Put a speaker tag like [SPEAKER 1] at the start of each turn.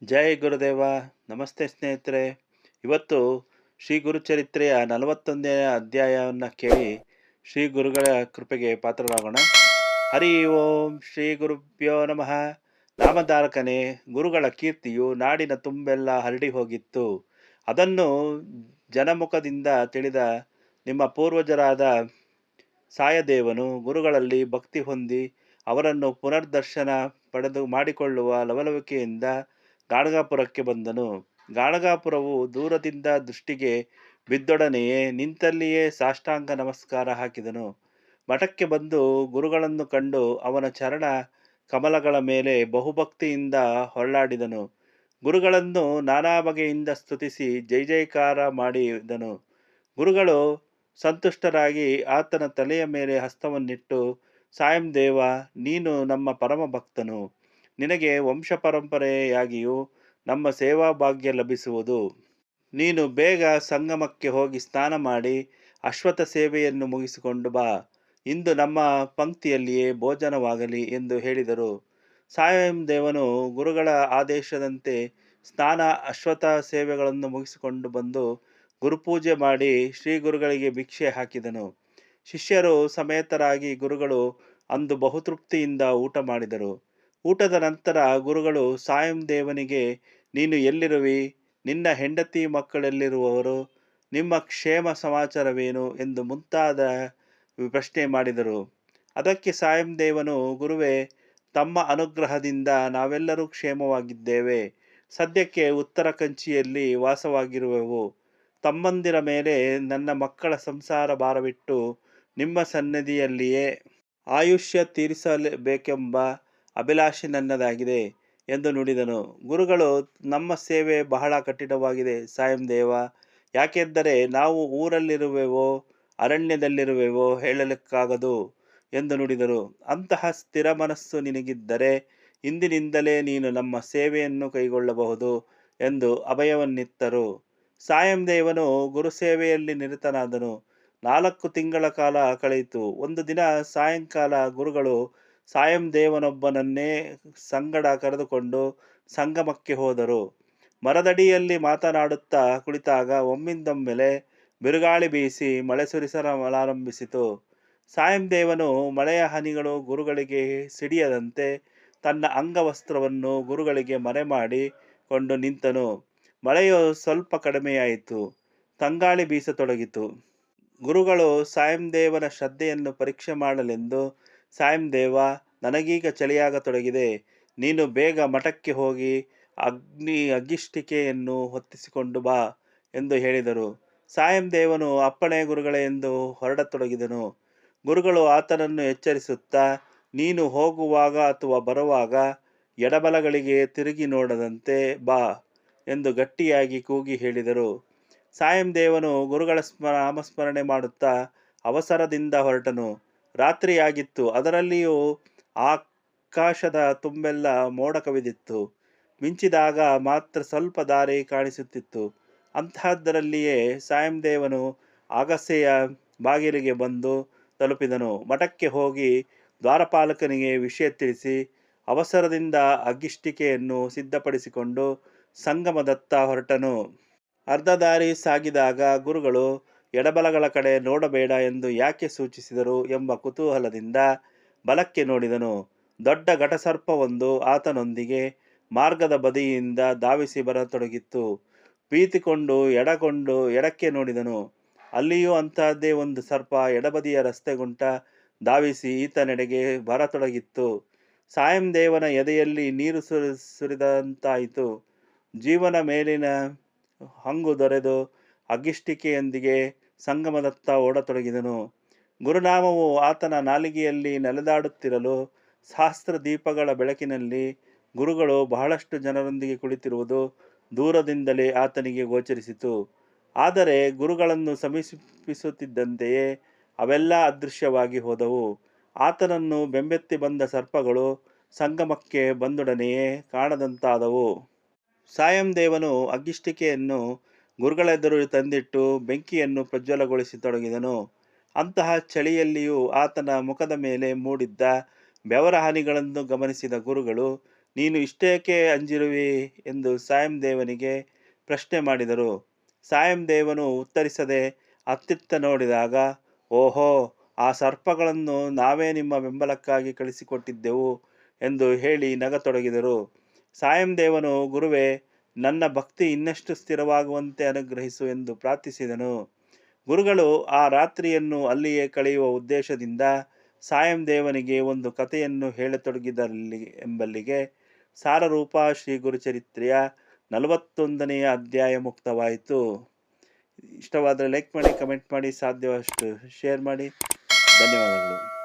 [SPEAKER 1] ಜೈ ಗುರುದೇವ. ನಮಸ್ತೆ ಸ್ನೇಹಿತರೆ. ಇವತ್ತು ಶ್ರೀ ಗುರುಚರಿತ್ರೆಯ 41ನೇ ಅಧ್ಯಾಯವನ್ನು ಕೇಳಿ ಶ್ರೀ ಗುರುಗಳ ಕೃಪೆಗೆ ಪಾತ್ರರಾಗೋಣ. ಹರಿ ಓಂ ಶ್ರೀ ಗುರುಭ್ಯೋ ನಮಃ. ನಾಮಧಾರಕನೇ, ಗುರುಗಳ ಕೀರ್ತಿಯು ನಾಡಿನ ತುಂಬೆಲ್ಲ ಹರಡಿ ಹೋಗಿತ್ತು. ಅದನ್ನು ಜನಮುಖದಿಂದ ತಿಳಿದ ನಿಮ್ಮ ಪೂರ್ವಜರಾದ ಸಾಯದೇವನು ಗುರುಗಳಲ್ಲಿ ಭಕ್ತಿ ಹೊಂದಿ ಅವರನ್ನು ಪುನರ್ದರ್ಶನ ಪಡೆದು ಮಾಡಿಕೊಳ್ಳುವ ಲವಲವಿಕೆಯಿಂದ ಗಾಣಗಾಪುರಕ್ಕೆ ಬಂದನು. ಗಾಣಗಾಪುರವು ದೂರದಿಂದ ದೃಷ್ಟಿಗೆ ಬಿದ್ದೊಡನೆಯೇ ನಿಂತಲ್ಲಿಯೇ ಸಾಷ್ಟಾಂಗ ನಮಸ್ಕಾರ ಹಾಕಿದನು. ಮಠಕ್ಕೆ ಬಂದು ಗುರುಗಳನ್ನು ಕಂಡು ಅವನ ಚರಣ ಕಮಲಗಳ ಮೇಲೆ ಬಹುಭಕ್ತಿಯಿಂದ ಹೊರಳಾಡಿದನು. ಗುರುಗಳನ್ನು ನಾನಾ ಬಗೆಯಿಂದ ಸ್ತುತಿಸಿ ಜೈ ಜೈಕಾರ ಮಾಡಿದನು. ಗುರುಗಳು ಸಂತುಷ್ಟರಾಗಿ ಆತನ ತಲೆಯ ಮೇಲೆ ಹಸ್ತವನ್ನಿಟ್ಟು, ಸಾಯಂ ದೇವ, ನೀನು ನಮ್ಮ ಪರಮ ಭಕ್ತನು. ನಿನಗೆ ವಂಶ ಪರಂಪರೆಯಾಗಿಯೂ ನಮ್ಮ ಸೇವಾ ಭಾಗ್ಯ ಲಭಿಸುವುದು. ನೀನು ಬೇಗ ಸಂಗಮಕ್ಕೆ ಹೋಗಿ ಸ್ನಾನ ಮಾಡಿ ಅಶ್ವತ್ಥ ಸೇವೆಯನ್ನು ಮುಗಿಸಿಕೊಂಡು ಬಾ. ಇಂದು ನಮ್ಮ ಪಂಕ್ತಿಯಲ್ಲಿಯೇ ಭೋಜನವಾಗಲಿ ಎಂದು ಹೇಳಿದರು. ಸಾಯಂ ದೇವನು ಗುರುಗಳ ಆದೇಶದಂತೆ ಸ್ನಾನ ಅಶ್ವತ್ಥ ಸೇವೆಗಳನ್ನು ಮುಗಿಸಿಕೊಂಡು ಬಂದು ಗುರುಪೂಜೆ ಮಾಡಿ ಶ್ರೀ ಗುರುಗಳಿಗೆ ಭಿಕ್ಷೆ ಹಾಕಿದನು. ಶಿಷ್ಯರು ಸಮೇತರಾಗಿ ಗುರುಗಳು ಅಂದು ಬಹುತೃಪ್ತಿಯಿಂದ ಊಟ ಮಾಡಿದರು. ಊಟದ ನಂತರ ಗುರುಗಳು ಸಾಯಂ ದೇವನಿಗೆ, ನೀನು ಎಲ್ಲಿರುವಿ? ನಿನ್ನ ಹೆಂಡತಿ ಮಕ್ಕಳೆಲ್ಲಿರುವವರು? ನಿಮ್ಮ ಕ್ಷೇಮ ಸಮಾಚಾರವೇನು ಎಂದು ಮುಂತಾದ ಪ್ರಶ್ನೆ ಮಾಡಿದರು. ಅದಕ್ಕೆ ಸಾಯಂ ದೇವನು, ಗುರುವೇ, ತಮ್ಮ ಅನುಗ್ರಹದಿಂದ ನಾವೆಲ್ಲರೂ ಕ್ಷೇಮವಾಗಿದ್ದೇವೆ. ಸದ್ಯಕ್ಕೆ ಉತ್ತರ ಕಂಚಿಯಲ್ಲಿ ವಾಸವಾಗಿರುವೆವು. ತಮ್ಮಂದಿರ ಮೇಲೆ ನನ್ನ ಮಕ್ಕಳ ಸಂಸಾರ ಭಾರವಿಟ್ಟು ನಿಮ್ಮ ಸನ್ನಿಧಿಯಲ್ಲಿಯೇ ಆಯುಷ್ಯ ತೀರಿಸಬೇಕೆಂಬ ಅಭಿಲಾಷೆ ನನ್ನದಾಗಿದೆ ಎಂದು ನುಡಿದನು. ಗುರುಗಳು, ನಮ್ಮ ಸೇವೆ ಬಹಳ ಕಠಿಣವಾಗಿದೆ ಸಾಯಂ ದೇವ. ಯಾಕೆಂದರೆ ನಾವು ಊರಲ್ಲಿರುವೆವೋ ಅರಣ್ಯದಲ್ಲಿರುವೆವೋ ಹೇಳಲಿಕ್ಕಾಗದು ಎಂದು ನುಡಿದರು. ಅಂತಹ ಸ್ಥಿರ ಮನಸ್ಸು ನಿನಗಿದ್ದರೆ ಇಂದಿನಿಂದಲೇ ನೀನು ನಮ್ಮ ಸೇವೆಯನ್ನು ಕೈಗೊಳ್ಳಬಹುದು ಎಂದು ಅಭಯವನ್ನಿತ್ತರು. ಸಾಯಂ ದೇವನು ಗುರುಸೇವೆಯಲ್ಲಿ ನಿರತನಾದನು. 4 ತಿಂಗಳ ಕಾಲ ಕಳೆಯಿತು. ಒಂದು ದಿನ ಸಾಯಂಕಾಲ ಗುರುಗಳು ಸಾಯಂ ದೇವನೊಬ್ಬನನ್ನೇ ಸಂಗಡ ಕರೆದುಕೊಂಡು ಸಂಗಮಕ್ಕೆ ಹೋದರು. ಮರದಡಿಯಲ್ಲಿ ಮಾತನಾಡುತ್ತಾ ಕುಳಿತಾಗ ಒಮ್ಮಿಂದೊಮ್ಮೆಲೆ ಬಿರುಗಾಳಿ ಬೀಸಿ ಮಳೆ ಸುರಿಸಲಾರಂಭಿಸಿತು. ಸಾಯಂ ದೇವನು ಮಳೆಯ ಹನಿಗಳು ಗುರುಗಳಿಗೆ ಸಿಡಿಯದಂತೆ ತನ್ನ ಅಂಗವಸ್ತ್ರವನ್ನು ಗುರುಗಳಿಗೆ ಮರೆಮಾಡಿ ಕೊಂಡು ನಿಂತನು. ಮಳೆಯು ಸ್ವಲ್ಪ ಕಡಿಮೆಯಾಯಿತು. ತಂಗಾಳಿ ಬೀಸತೊಡಗಿತು. ಗುರುಗಳು ಸಾಯಂ ದೇವನ ಶ್ರದ್ಧೆಯನ್ನು ಪರೀಕ್ಷೆ ಮಾಡಲೆಂದು, ಸಾಯಂ ದೇವ, ನನಗೀಗ ಚಳಿಯಾಗತೊಡಗಿದೆ. ನೀನು ಬೇಗ ಮಠಕ್ಕೆ ಹೋಗಿ ಅಗ್ಗಿಷ್ಟಿಕೆಯನ್ನು ಹೊತ್ತಿಸಿಕೊಂಡು ಬಾ ಎಂದು ಹೇಳಿದರು. ಸಾಯಂ ದೇವನು ಅಪ್ಪಣೆ ಗುರುಗಳೇ ಎಂದು ಹೊರಡತೊಡಗಿದನು. ಗುರುಗಳು ಆತನನ್ನು ಎಚ್ಚರಿಸುತ್ತಾ, ನೀನು ಹೋಗುವಾಗ ಅಥವಾ ಬರುವಾಗ ಎಡಬಲಗಳಿಗೆ ತಿರುಗಿ ನೋಡದಂತೆ ಬಾ ಎಂದು ಗಟ್ಟಿಯಾಗಿ ಕೂಗಿ ಹೇಳಿದರು. ಸಾಯಂ ದೇವನು ಗುರುಗಳ ನಾಮಸ್ಮರಣೆ ಮಾಡುತ್ತಾ ಅವಸರದಿಂದ ಹೊರಟನು. ರಾತ್ರಿಯಾಗಿತ್ತು. ಅದರಲ್ಲಿಯೂ ಆಕಾಶದ ತುಂಬೆಲ್ಲ ಮೋಡ ಕವಿದಿತ್ತು. ಮಿಂಚಿದಾಗ ಮಾತ್ರ ಸ್ವಲ್ಪ ದಾರಿ ಕಾಣಿಸುತ್ತಿತ್ತು. ಅಂತಹದ್ದರಲ್ಲಿಯೇ ಸಾಯಂ ದೇವನು ಅಗಸೆಯ ಬಾಗಿಲಿಗೆ ಬಂದು ತಲುಪಿದನು. ಮಠಕ್ಕೆ ಹೋಗಿ ದ್ವಾರಪಾಲಕನಿಗೆ ವಿಷಯ ತಿಳಿಸಿ ಅವಸರದಿಂದ ಅಗ್ಗಿಷ್ಟಿಕೆಯನ್ನು ಸಿದ್ಧಪಡಿಸಿಕೊಂಡು ಸಂಗಮದತ್ತ ಹೊರಟನು. ಅರ್ಧ ದಾರಿ ಸಾಗಿದಾಗ ಗುರುಗಳು ಎಡಬಲಗಳ ಕಡೆ ನೋಡಬೇಡ ಎಂದು ಯಾಕೆ ಸೂಚಿಸಿದರು ಎಂಬ ಕುತೂಹಲದಿಂದ ಬಲಕ್ಕೆ ನೋಡಿದನು. ದೊಡ್ಡ ಘಟಸರ್ಪವೊಂದು ಆತನೊಂದಿಗೆ ಮಾರ್ಗದ ಬದಿಯಿಂದ ಧಾವಿಸಿ ಬರತೊಡಗಿತ್ತು. ಭೀತಿಕೊಂಡು ಎಡಕ್ಕೆ ನೋಡಿದನು. ಅಲ್ಲಿಯೂ ಅಂತಹದ್ದೇ ಒಂದು ಸರ್ಪ ಎಡಬದಿಯ ರಸ್ತೆಗುಂಟ ಧಾವಿಸಿ ಈತನೆಡೆಗೆ ಬರತೊಡಗಿತ್ತು. ಸಾಯಂ ದೇವನ ಎದೆಯಲ್ಲಿ ನೀರು ಸುರಿದಂತಾಯಿತು. ಜೀವನ ಮೇಲಿನ ಹಂಗು ದೊರೆದು ಅಗ್ಗಿಷ್ಟಿಕೆಯೊಂದಿಗೆ ಸಂಗಮದತ್ತ ಓಡತೊಡಗಿದನು. ಗುರುನಾಮವು ಆತನ ನಾಲಿಗೆಯಲ್ಲಿ ನೆಲೆದಾಡುತ್ತಿರಲು ಸಹಸ್ರ ದೀಪಗಳ ಬೆಳಕಿನಲ್ಲಿ ಗುರುಗಳು ಬಹಳಷ್ಟು ಜನರೊಂದಿಗೆ ಕುಳಿತಿರುವುದು ದೂರದಿಂದಲೇ ಆತನಿಗೆ ಗೋಚರಿಸಿತು. ಆದರೆ ಗುರುಗಳನ್ನು ಸಮೀಪಿಸುತ್ತಿದ್ದಂತೆಯೇ ಅವೆಲ್ಲ ಅದೃಶ್ಯವಾಗಿ ಹೋದವು. ಆತನನ್ನು ಬೆಂಬೆತ್ತಿ ಬಂದ ಸರ್ಪಗಳು ಸಂಗಮಕ್ಕೆ ಬಂದೊಡನೆಯೇ ಕಾಣದಂತಾದವು. ಸಾಯಂ ದೇವನು ಅಗ್ಗಿಷ್ಟಿಕೆಯನ್ನು ಗುರುಗಳೆದುರು ತಂದಿಟ್ಟು ಬೆಂಕಿಯನ್ನು ಪ್ರಜ್ವಲಗೊಳಿಸತೊಡಗಿದನು. ಅಂತಹ ಚಳಿಯಲ್ಲಿಯೂ ಆತನ ಮುಖದ ಮೇಲೆ ಮೂಡಿದ್ದ ಬೆವರ ಹನಿಗಳನ್ನು ಗಮನಿಸಿದ ಗುರುಗಳು, ನೀನು ಇಷ್ಟೇಕೆ ಅಂಜಿರುವಿ ಎಂದು ಸಾಯಂ ದೇವನಿಗೆ ಪ್ರಶ್ನೆ ಮಾಡಿದರು. ಸಾಯಂ ದೇವನು ಉತ್ತರಿಸದೆ ಅತ್ತಿತ್ತ ನೋಡಿದಾಗ, ಓಹೋ, ಆ ಸರ್ಪಗಳನ್ನು ನಾವೇ ನಿಮ್ಮ ಬೆಂಬಲಕ್ಕಾಗಿ ಕಳಿಸಿಕೊಟ್ಟಿದ್ದೆವು ಎಂದು ಹೇಳಿ ನಗತೊಡಗಿದರು. ಸಾಯಂ ದೇವನು, ಗುರುವೇ, ನನ್ನ ಭಕ್ತಿ ಇನ್ನಷ್ಟು ಸ್ಥಿರವಾಗುವಂತೆ ಅನುಗ್ರಹಿಸು ಎಂದು ಪ್ರಾರ್ಥಿಸಿದನು. ಗುರುಗಳು ಆ ರಾತ್ರಿಯನ್ನು ಅಲ್ಲಿಯೇ ಕಳೆಯುವ ಉದ್ದೇಶದಿಂದ ಸಾಯಂ ದೇವನಿಗೆ ಒಂದು ಕಥೆಯನ್ನು ಹೇಳತೊಡಗಿದಲ್ಲಿ ಎಂಬಲ್ಲಿಗೆ ಸಾರರೂಪ ಶ್ರೀ ಗುರುಚರಿತ್ರೆಯ 41ನೇ ಅಧ್ಯಾಯ ಮುಕ್ತವಾಯಿತು. ಇಷ್ಟವಾದರೆ ಲೈಕ್ ಮಾಡಿ, ಕಮೆಂಟ್ ಮಾಡಿ, ಸಾಧ್ಯವಷ್ಟು ಶೇರ್ ಮಾಡಿ. ಧನ್ಯವಾದಗಳು.